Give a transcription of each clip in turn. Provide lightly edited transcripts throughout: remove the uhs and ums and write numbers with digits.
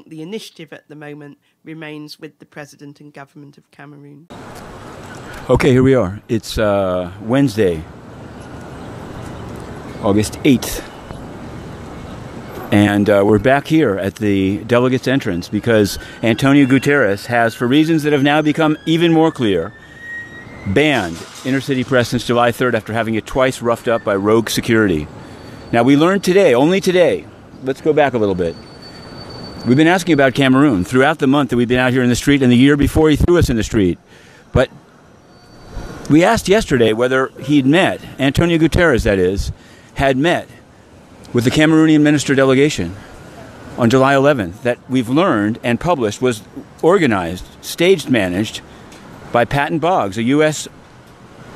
The initiative at the moment remains with the President and Government of Cameroon. Okay, here we are. It's Wednesday, August 8th. And we're back here at the delegates' entrance because Antonio Guterres has, for reasons that have now become even more clear, banned inner-city press since July 3rd after having it twice roughed up by rogue security. Now, we learned today, only today, let's go back a little bit. We've been asking about Cameroon throughout the month that we've been out here in the street and the year before he threw us in the street. But we asked yesterday whether he'd met, Antonio Guterres, that is, had met with the Cameroonian minister delegation on July 11th that we've learned and published was organized, staged, managed by Patton Boggs, a U.S.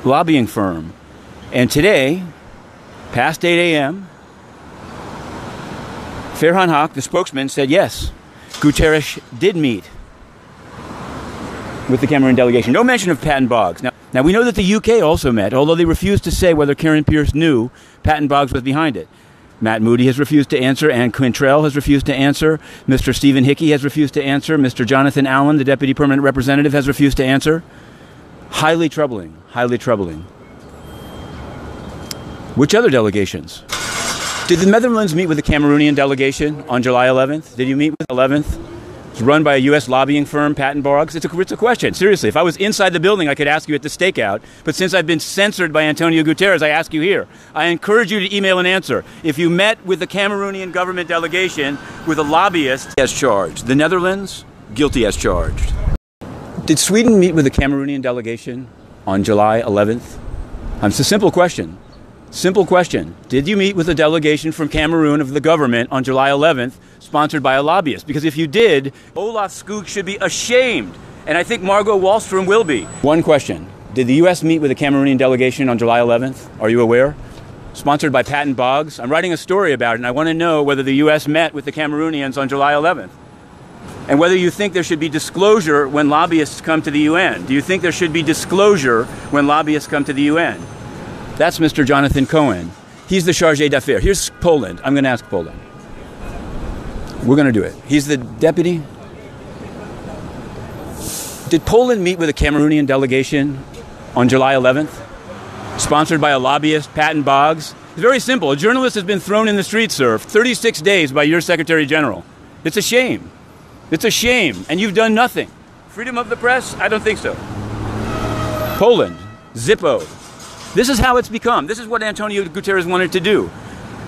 lobbying firm. And today, past 8 a.m., Farhan Haq, the spokesman, said yes, Guterres did meet with the Cameroon delegation. No mention of Patton Boggs. Now we know that the UK also met, although they refused to say whether Karen Pierce knew Patton Boggs was behind it. Matt Moody has refused to answer, Anne Quintrell has refused to answer, Mr. Stephen Hickey has refused to answer, Mr. Jonathan Allen, the Deputy Permanent Representative, has refused to answer. Highly troubling, highly troubling. Which other delegations? Did the Netherlands meet with the Cameroonian delegation on July 11th? Did you meet with 11th? It's run by a U.S. lobbying firm, Patton Boggs. It's a question. Seriously, if I was inside the building, I could ask you at the stakeout. But since I've been censored by Antonio Guterres, I ask you here. I encourage you to email an answer. If you met with the Cameroonian government delegation with a lobbyist as charged, the Netherlands, guilty as charged. Did Sweden meet with the Cameroonian delegation on July 11th? It's a simple question. Simple question. Did you meet with a delegation from Cameroon of the government on July 11th, sponsored by a lobbyist? Because if you did, Olaf Skog should be ashamed. And I think Margot Wallström will be. One question. Did the U.S. meet with a Cameroonian delegation on July 11th? Are you aware? Sponsored by Patton Boggs. I'm writing a story about it, and I want to know whether the U.S. met with the Cameroonians on July 11th. And whether you think there should be disclosure when lobbyists come to the UN. Do you think there should be disclosure when lobbyists come to the UN? That's Mr. Jonathan Cohen. He's the chargé d'affaires. Here's Poland. I'm going to ask Poland. We're going to do it. He's the deputy. Did Poland meet with a Cameroonian delegation on July 11th? Sponsored by a lobbyist, Patton Boggs? It's very simple. A journalist has been thrown in the street, sir, 36 days by your Secretary General. It's a shame. It's a shame. And you've done nothing. Freedom of the press? I don't think so. Poland. Zippo. This is how it's become. This is what Antonio Guterres wanted to do.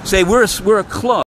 Say, we're a club.